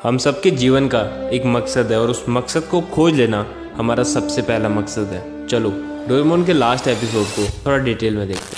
हम सबके जीवन का एक मकसद है और उस मकसद को खोज लेना हमारा सबसे पहला मकसद है। चलो डोरेमोन के लास्ट एपिसोड को थोड़ा डिटेल में देखते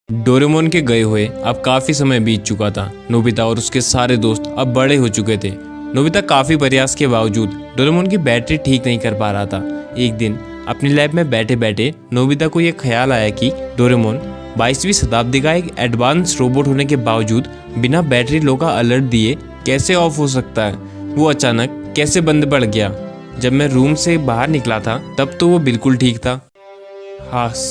हैं। डोरेमोन के गए हुए अब काफ़ी समय बीत चुका था। नोबिता और उसके सारे दोस्त अब बड़े हो चुके थे। नोबिता काफ़ी प्रयास के बावजूद डोरेमोन की बैटरी ठीक नहीं कर पा रहा था। एक दिन अपनी लैब में बैठे बैठे नोबिता को यह ख्याल आया कि डोरेमोन 22वीं शताब्दी का एक एडवांस रोबोट होने के बावजूद बिना बैटरी लो का अलर्ट दिए कैसे ऑफ हो सकता है। वो अचानक कैसे बंद पड़ गया। जब मैं रूम से बाहर निकला था तब तो वो बिल्कुल ठीक था। हास,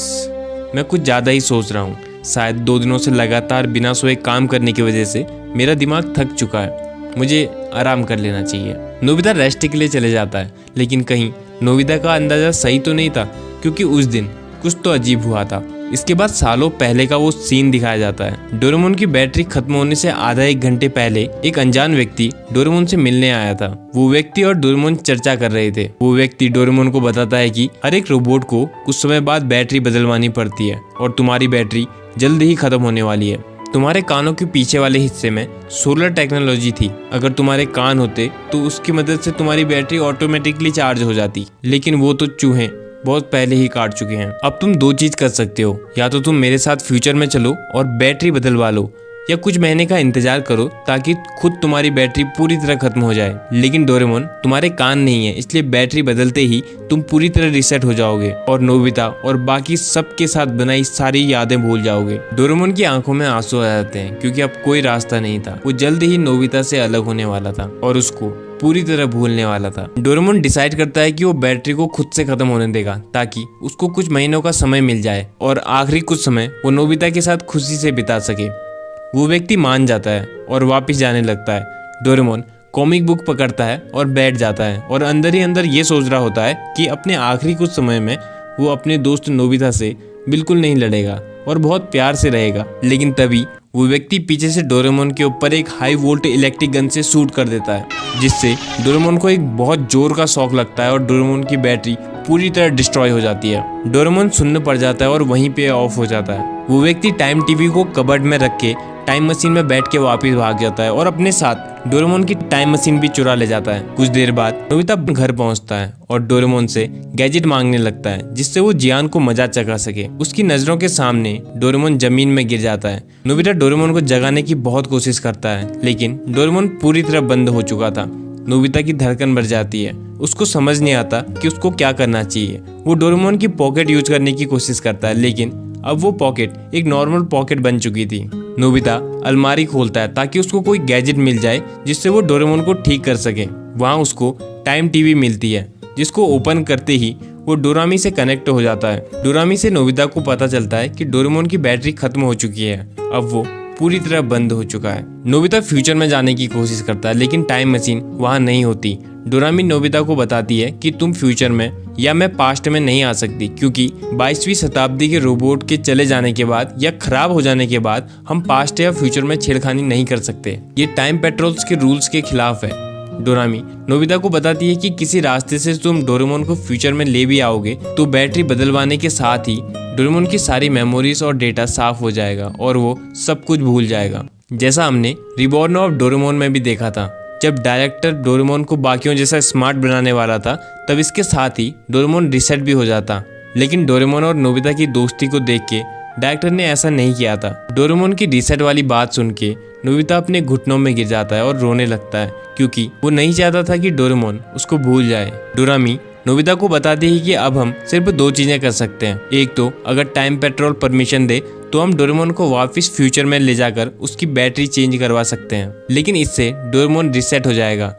मैं कुछ ज़्यादा ही सोच रहा हूँ। शायद 2 दिनों से लगातार बिना सोए काम करने की वजह से मेरा दिमाग थक चुका है। मुझे आराम कर लेना चाहिए। नोबिता रेस्ट के लिए चले जाता है, लेकिन कहीं नोबिता का अंदाज़ा सही तो नहीं था, क्योंकि उस दिन कुछ तो अजीब हुआ था। इसके बाद सालों पहले का वो सीन दिखाया जाता है। डोरेमोन की बैटरी खत्म होने से आधा 1 घंटे पहले एक अनजान व्यक्ति डोरेमोन से मिलने आया था। वो व्यक्ति और डोरेमोन चर्चा कर रहे थे। वो व्यक्ति डोरेमोन को बताता है कि हर एक रोबोट को कुछ समय बाद बैटरी बदलवानी पड़ती है और तुम्हारी बैटरी जल्द ही खत्म होने वाली है। तुम्हारे कानों के पीछे वाले हिस्से में सोलर टेक्नोलॉजी थी। अगर तुम्हारे कान होते तो उसकी मदद से तुम्हारी बैटरी ऑटोमेटिकली चार्ज हो जाती, लेकिन वो तो चूहे बहुत पहले ही काट चुके हैं। अब तुम 2 चीज कर सकते हो, या तो तुम मेरे साथ फ्यूचर में चलो और बैटरी बदलवा लो, या कुछ महीने का इंतजार करो ताकि खुद तुम्हारी बैटरी पूरी तरह खत्म हो जाए। लेकिन डोरेमोन, तुम्हारे कान नहीं है, इसलिए बैटरी बदलते ही तुम पूरी तरह रिसेट हो जाओगे और नोबिता और बाकी सबके साथ बनाई सारी यादें भूल जाओगे। डोरेमोन की आंखों में आंसू आ जाते हैं, क्योंकि अब कोई रास्ता नहीं था। वो जल्द ही नोबिता से अलग होने वाला था और उसको पूरी तरह भूलने वाला था। डोरेमोन डिसाइड करता है कि वो बैटरी को खुद से खत्म होने देगा ताकि उसको कुछ महीनों का समय मिल जाए और आखिरी कुछ समय वो नोबिता के साथ खुशी से बिता सके। वो व्यक्ति मान जाता है और वापस जाने लगता है। डोरेमोन कॉमिक बुक पकड़ता है और बैठ जाता है और अंदर ही अंदर ये सोच रहा होता है कि अपने आखिरी कुछ समय में वो अपने दोस्त नोबिता से बिल्कुल नहीं लड़ेगा और बहुत प्यार से रहेगा। लेकिन तभी वो व्यक्ति पीछे से डोरेमोन के ऊपर एक हाई वोल्ट इलेक्ट्रिक गन से शूट कर देता है, जिससे डोरेमोन को एक बहुत जोर का शॉक लगता है और डोरेमोन की बैटरी पूरी तरह डिस्ट्रॉय हो जाती है। डोरेमोन सुन्न पड़ जाता है और वहीं पे ऑफ हो जाता है। वो व्यक्ति टाइम टीवी को कबर्ड में रख के टाइम मशीन में बैठ के वापस भाग जाता है और अपने साथ डोरेमोन की टाइम मशीन भी चुरा ले जाता है। कुछ देर बाद नोबिता घर पहुंचता है और डोरेमोन से गैजेट मांगने लगता है, जिससे वो जियान को मजा चखा सके। उसकी नजरों के सामने डोरेमोन जमीन में गिर जाता है। नोबिता डोरेमोन को जगाने की बहुत कोशिश करता है, लेकिन डोरेमोन पूरी तरह बंद हो चुका था। नोबिता की धड़कन बढ़ जाती है। उसको समझ नहीं आता कि उसको क्या करना चाहिए। वो डोरेमोन की पॉकेट यूज करने की कोशिश करता है, लेकिन अब वो पॉकेट एक नॉर्मल पॉकेट बन चुकी थी। नोबिता अलमारी खोलता है ताकि उसको कोई गैजेट मिल जाए जिससे वो डोरेमोन को ठीक कर सके। वहाँ उसको टाइम टीवी मिलती है, जिसको ओपन करते ही वो डोरामी से कनेक्ट हो जाता है। डोरामी से नोबिता को पता चलता है कि डोरेमोन की बैटरी खत्म हो चुकी है। अब वो पूरी तरह बंद हो चुका है। नोबिता फ्यूचर में जाने की कोशिश करता है, लेकिन टाइम मशीन वहाँ नहीं होती। डोरामी नोबिता को बताती है कि तुम फ्यूचर में या मैं पास्ट में नहीं आ सकती, क्योंकि 22वीं शताब्दी के रोबोट के चले जाने के बाद या खराब हो जाने के बाद हम पास्ट या फ्यूचर में छेड़खानी नहीं कर सकते। ये टाइम पेट्रोल्स के रूल्स के खिलाफ है। डोरामी नोबिता को बताती है कि किसी रास्ते से तुम डोरेमोन को फ्यूचर में ले भी आओगे तो बैटरी बदलवाने के साथ ही डोरेमोन की सारी मेमोरीज और डेटा साफ हो जाएगा और वो सब कुछ भूल जाएगा, जैसा हमने रिबॉर्न ऑफ डोरेमोन में भी देखा था। जब डायरेक्टर डोरेमोन को बाकियों जैसा स्मार्ट बनाने वाला था, तब इसके साथ ही डोरेमोन रिसेट भी हो जाता। लेकिन डोरेमोन और नोबिता की दोस्ती को देख के डायरेक्टर ने ऐसा नहीं किया था। डोरेमोन की रिसेट वाली बात सुन के नोबिता अपने घुटनों में गिर जाता है और रोने लगता है, क्योंकि वो नहीं चाहता था कि डोरेमोन उसको भूल जाए। डोरामी नोबिता को बताती है कि अब हम सिर्फ 2 चीजें कर सकते हैं। एक तो अगर टाइम पेट्रोल परमिशन दे तो हम डोरेमोन को वापस फ्यूचर में ले जाकर उसकी बैटरी चेंज करवा सकते हैं, लेकिन इससे डोरेमोन रिसेट हो जाएगा।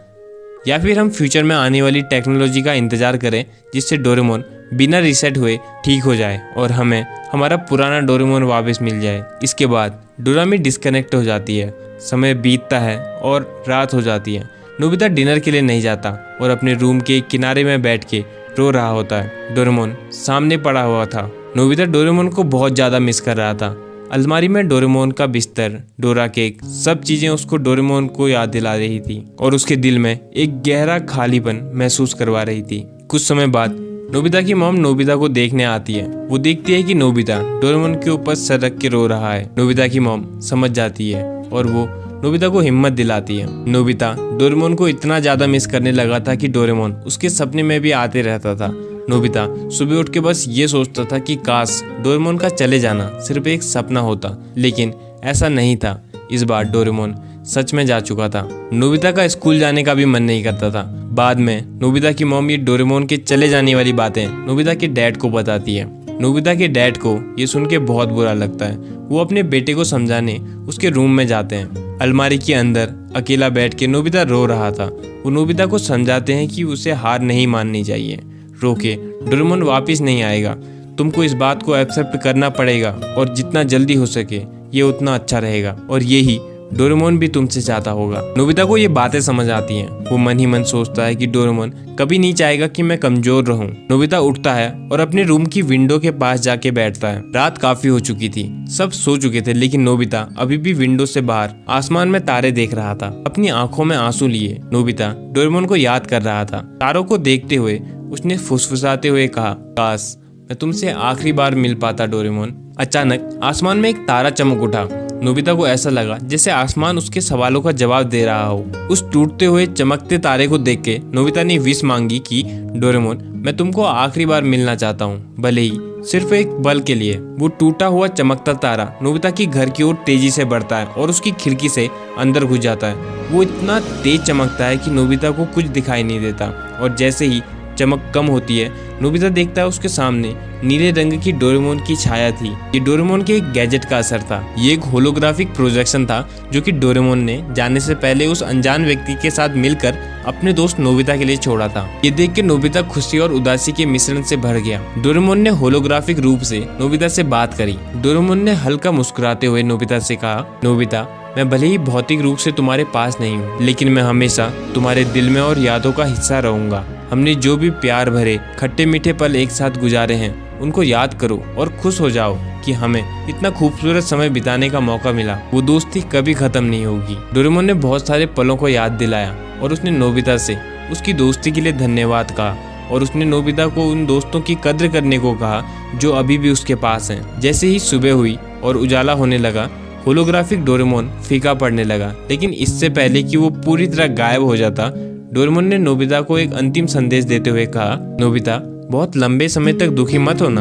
या फिर हम फ्यूचर में आने वाली टेक्नोलॉजी का इंतजार करें, जिससे डोरेमोन बिना रिसेट हुए ठीक हो जाए और हमें हमारा पुराना डोरेमोन वापस मिल जाए। इसके बाद डोरामी डिस्कनेक्ट हो जाती है। समय बीतता है और रात हो जाती है। नोबिता डिनर के लिए नहीं जाता और अपने रूम के किनारे में बैठ के रो रहा होता है। डोरेमोन सामने पड़ा हुआ था। नोबिता डोरेमोन को बहुत ज़्यादा मिस कर रहा था। अलमारी में डोरेमोन का बिस्तर, डोरा केक, सब चीज़ें उसको डोरेमोन को याद दिला रही थी और उसके दिल में एक गहरा खालीपन महसूस करवा रही थी। कुछ समय बाद नोबिता की मॉम नोबिता को देखने आती है। वो देखती है कि नोबिता डोरेमोन के ऊपर सर रख के रो रहा है। नोबिता की मॉम समझ जाती है और वो नोबिता को हिम्मत दिलाती है। नोबिता डोरेमोन को इतना ज्यादा मिस करने लगा था कि डोरेमोन उसके सपने में भी आते रहता था। नोबिता सुबह उठ के बस ये सोचता था कि काश डोरेमोन का चले जाना सिर्फ एक सपना होता, लेकिन ऐसा नहीं था। इस बार डोरेमोन सच में जा चुका था। नोबिता का स्कूल जाने का भी मन नहीं करता था। बाद में नोबिता की मॉम ये डोरेमोन के चले जाने वाली बातें नोबिता के डैड को बताती है। नोबिता के डैड को ये सुन के बहुत बुरा लगता है। वो अपने बेटे को समझाने उसके रूम में जाते हैं। अलमारी के अंदर अकेला बैठ के नोबिता रो रहा था। वो नोबिता को समझाते हैं कि उसे हार नहीं माननी चाहिए। रोके डोरेमोन वापस नहीं आएगा, तुमको इस बात को एक्सेप्ट करना पड़ेगा और जितना जल्दी हो सके ये उतना अच्छा रहेगा, और यही डोरेमोन भी तुमसे चाहता होगा। नोबिता को ये बातें समझ आती हैं। वो मन ही मन सोचता है कि डोरेमोन कभी नहीं चाहेगा कि मैं कमजोर रहूं। नोबिता उठता है और अपने रूम की विंडो के पास जाके बैठता है। रात काफी हो चुकी थी, सब सो चुके थे, लेकिन नोबिता अभी भी विंडो से बाहर आसमान में तारे देख रहा था। अपनी आंखों में आंसू लिए नोबिता डोरेमोन को याद कर रहा था। तारों को देखते हुए उसने फुसफुसाते हुए कहा, काश मैं तुमसे आखिरी बार मिल पाता डोरेमोन। अचानक आसमान में एक तारा चमक उठा। नोबिता को ऐसा लगा जैसे आसमान उसके सवालों का जवाब दे रहा हो। उस टूटते हुए चमकते तारे को देख के नोबिता ने विश मांगी कि डोरेमोन मैं तुमको आखिरी बार मिलना चाहता हूँ, भले ही सिर्फ एक पल के लिए। वो टूटा हुआ चमकता तारा नोबिता की घर की ओर तेजी से बढ़ता है और उसकी खिड़की से अंदर घुस जाता है। वो इतना तेज चमकता है कि नोबिता को कुछ दिखाई नहीं देता, और जैसे ही चमक कम होती है नोबिता देखता है उसके सामने नीले रंग की डोरेमोन की छाया थी। ये डोरेमोन के एक गैजेट का असर था। ये एक होलोग्राफिक प्रोजेक्शन था जो कि डोरेमोन ने जाने से पहले उस अनजान व्यक्ति के साथ मिलकर अपने दोस्त नोबिता के लिए छोड़ा था। ये देख के नोबिता खुशी और उदासी के मिश्रण से भर गया। डोरेमोन ने होलोग्राफिक रूप से नोबिता से बात करी। डोरेमोन ने हल्का मुस्कुराते हुए नोबिता से कहा, नोबिता मैं भले ही भौतिक रूप से तुम्हारे पास नहीं हूँ, लेकिन मैं हमेशा तुम्हारे दिल में और यादों का हिस्सा रहूंगा। हमने जो भी प्यार भरे खट्टे मीठे पल एक साथ गुजारे हैं उनको याद करो और खुश हो जाओ कि हमें इतना खूबसूरत समय बिताने का मौका मिला। वो दोस्ती कभी खत्म नहीं होगी। डोरेमोन ने बहुत सारे पलों को याद दिलाया और उसने नोबिता से उसकी दोस्ती के लिए धन्यवाद कहा, और उसने नोबिता को उन दोस्तों की कद्र करने को कहा जो अभी भी उसके पास हैं। जैसे ही सुबह हुई और उजाला होने लगा होलोग्राफिक डोरेमोन फीका पड़ने लगा, लेकिन इससे पहले कि वो पूरी तरह गायब हो जाता डोरेमोन ने नोबिता को एक अंतिम संदेश देते हुए कहा, नोबिता बहुत लंबे समय तक दुखी मत होना।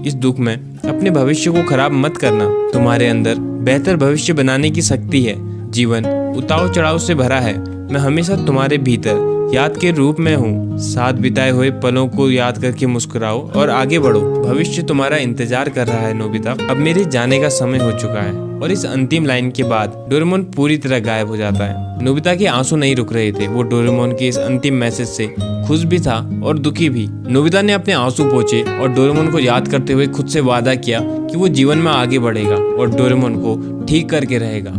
इस दुख में अपने भविष्य को खराब मत करना। तुम्हारे अंदर बेहतर भविष्य बनाने की शक्ति है। जीवन उतार चढ़ाव से भरा है। मैं हमेशा तुम्हारे भीतर याद के रूप में हूँ। साथ बिताए हुए पलों को याद करके मुस्कुराओ और आगे बढ़ो। भविष्य तुम्हारा इंतजार कर रहा है नोबिता। अब मेरे जाने का समय हो चुका है। और इस अंतिम लाइन के बाद डोरेमोन पूरी तरह गायब हो जाता है। नोबिता के आंसू नहीं रुक रहे थे। वो डोरेमोन के इस अंतिम मैसेज से खुश भी था और दुखी भी। नोबिता ने अपने आंसू पोंछे और डोरेमोन को याद करते हुए खुद से वादा किया कि वो जीवन में आगे बढ़ेगा और डोरेमोन को ठीक करके रहेगा।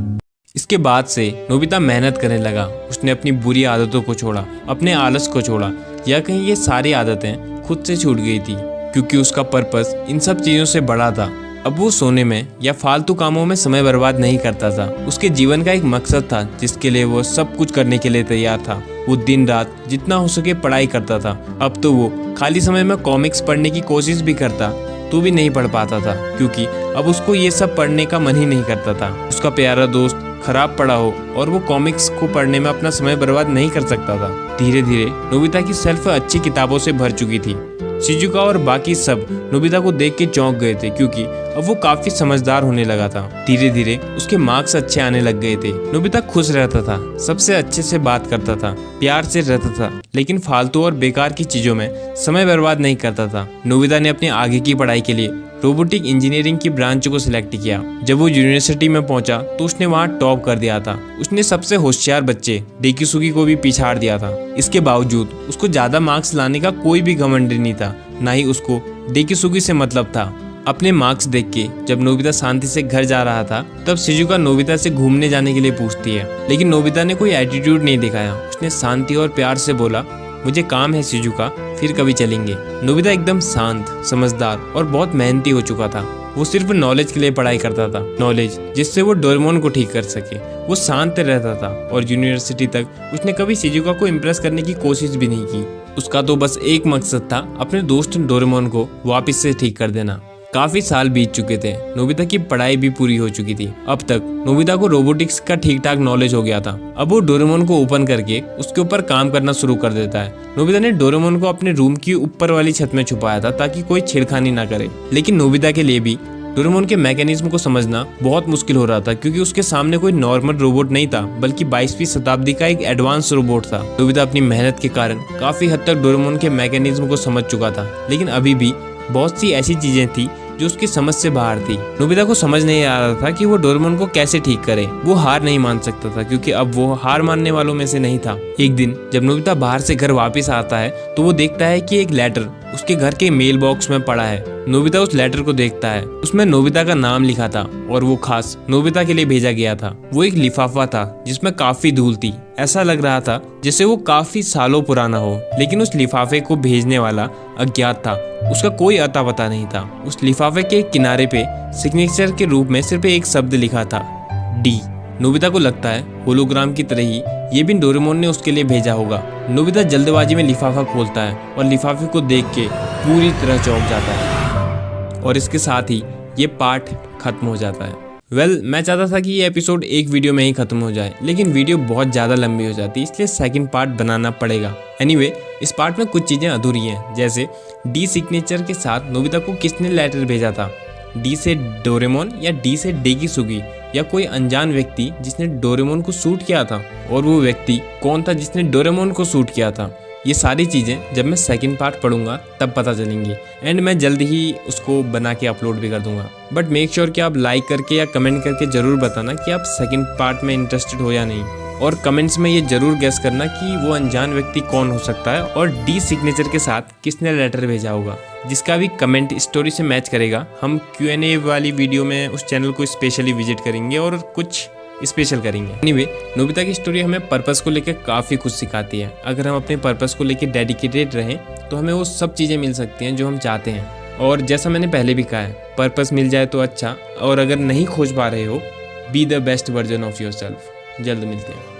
इसके बाद से नोबिता मेहनत करने लगा। उसने अपनी बुरी आदतों को छोड़ा, अपने आलस को छोड़ा, या कहीं ये सारी आदतें खुद से छूट गई थी, क्योंकि उसका पर्पस इन सब चीज़ों से बड़ा था। अब वो सोने में या फालतू कामों में समय बर्बाद नहीं करता था। उसके जीवन का एक मकसद था जिसके लिए वो सब कुछ करने के लिए तैयार था। वो दिन रात जितना हो सके पढ़ाई करता था। अब तो वो खाली समय में कॉमिक्स पढ़ने की कोशिश भी करता तो भी नहीं पढ़ पाता था, क्योंकि अब उसको ये सब पढ़ने का मन ही नहीं करता था। उसका प्यारा दोस्त खराब पढ़ा हो और वो कॉमिक्स को पढ़ने में अपना समय बर्बाद नहीं कर सकता था। धीरे धीरे नोबिता की शेल्फ अच्छी किताबों से भर चुकी थी। शिजुका और बाकी सब नोबिता को देख के चौंक गए थे, क्योंकि अब वो काफी समझदार होने लगा था। धीरे धीरे उसके मार्क्स अच्छे आने लग गए थे। नोबिता खुश रहता था, सबसे अच्छे से बात करता था, प्यार से रहता था, लेकिन फालतू और बेकार की चीजों में समय बर्बाद नहीं करता था। नोबिता ने अपने आगे की पढ़ाई के लिए रोबोटिक इंजीनियरिंग की ब्रांच को सिलेक्ट किया। जब वो यूनिवर्सिटी में पहुंचा तो उसने वहां टॉप कर दिया था। उसने सबसे होशियार बच्चे डेकिसुगी को भी पिछाड़ दिया था। इसके बावजूद उसको ज्यादा मार्क्स लाने का कोई भी घमंड नहीं था, ना ही उसको डेकिसुगी से मतलब था। अपने मार्क्स देख के जब नोबिता शांति से घर जा रहा था तब शिजुका नोबिता से घूमने जाने के लिए पूछती है, लेकिन नोबिता ने कोई एटीट्यूड नहीं दिखाया। उसने शांति और प्यार से बोला, मुझे काम है शिजुका, फिर कभी चलेंगे। नोबिता एकदम शांत, समझदार और बहुत मेहनती हो चुका था। वो सिर्फ नॉलेज के लिए पढ़ाई करता था, नॉलेज जिससे वो डोरेमोन को ठीक कर सके। वो शांत रहता था और यूनिवर्सिटी तक उसने कभी शिजुका को इम्प्रेस करने की कोशिश भी नहीं की। उसका तो बस एक मकसद था, अपने दोस्त डोरेमोन को वापस से ठीक कर देना। काफी साल बीत चुके थे। नोबिता की पढ़ाई भी पूरी हो चुकी थी। अब तक नोबिता को रोबोटिक्स का ठीक ठाक नॉलेज हो गया था। अब वो डोरेमोन को ओपन करके उसके ऊपर काम करना शुरू कर देता है। नोबिता ने डोरेमोन को अपने रूम की ऊपर वाली छत में छुपाया था ताकि कोई छेड़खानी ना करे। लेकिन नोबिता के लिए भी डोरेमोन के मैकेनिज्म को समझना बहुत मुश्किल हो रहा था, क्योंकि उसके सामने कोई नॉर्मल रोबोट नहीं था, बल्कि 22वीं शताब्दी का एक एडवांस रोबोट था। नोबिता अपनी मेहनत के कारण काफी हद तक डोरेमोन के मैकेनिज्म को समझ चुका था, लेकिन अभी भी बहुत सी ऐसी चीजें थी जो उसकी समझ से बाहर थी। नोबिता को समझ नहीं आ रहा था कि वो डोरेमोन को कैसे ठीक करे। वो हार नहीं मान सकता था, क्योंकि अब वो हार मानने वालों में से नहीं था। एक दिन जब नोबिता बाहर से घर वापस आता है तो वो देखता है कि एक लेटर उसके घर के मेल बॉक्स में पड़ा है। नोबिता उस लेटर को देखता है। उसमें नोबिता का नाम लिखा था और वो खास नोबिता के लिए भेजा गया था। वो एक लिफाफा था जिसमें काफी धूल थी। ऐसा लग रहा था जैसे वो काफी सालों पुराना हो, लेकिन उस लिफाफे को भेजने वाला अज्ञात था। उसका कोई अता पता नहीं था। उस लिफाफे के किनारे पे सिग्नेचर के रूप में सिर्फ एक शब्द लिखा था, डी। नोबिता को लगता है होलोग्राम की तरह ही ये भी डोरेमोन ने उसके लिए भेजा होगा। नोबिता जल्दबाजी में लिफाफा खोलता है और लिफाफे को देख के पूरी तरह चौंक जाता है, और इसके साथ ही ये पार्ट खत्म हो जाता है। मैं चाहता था कि ये एपिसोड एक वीडियो में ही खत्म हो जाए, लेकिन वीडियो बहुत ज़्यादा लंबी हो जाती, इसलिए सेकंड पार्ट बनाना पड़ेगा। एनीवे, इस पार्ट में कुछ चीज़ें अधूरी हैं, जैसे डी सिग्नेचर के साथ नोबिता को किसने लेटर भेजा था। डी से डोरेमोन या डी से डेगिसुगी, या कोई अनजान व्यक्ति जिसने डोरेमोन को शूट किया था, और वो व्यक्ति कौन था जिसने डोरेमोन को शूट किया था। ये सारी चीज़ें जब मैं सेकंड पार्ट पढ़ूंगा तब पता चलेंगी, एंड मैं जल्द ही उसको बना के अपलोड भी कर दूंगा। बट मेक श्योर कि आप लाइक करके या कमेंट करके ज़रूर बताना कि आप सेकंड पार्ट में इंटरेस्टेड हो या नहीं, और कमेंट्स में ये जरूर गेस करना कि वो अनजान व्यक्ति कौन हो सकता है और डी सिग्नेचर के साथ किसने लेटर भेजा होगा। जिसका भी कमेंट स्टोरी से मैच करेगा, हम Q&A वाली वीडियो में उस चैनल को स्पेशली विजिट करेंगे और कुछ स्पेशल करेंगे। एनीवे, नोबिता की स्टोरी हमें पर्पस को लेकर काफ़ी कुछ सिखाती है। अगर हम अपने पर्पस को लेकर डेडिकेटेड रहें तो हमें वो सब चीज़ें मिल सकती हैं जो हम चाहते हैं। और जैसा मैंने पहले भी कहा है, पर्पस मिल जाए तो अच्छा, और अगर नहीं खोज पा रहे हो, be the best version of your self. जल्द मिलते हैं।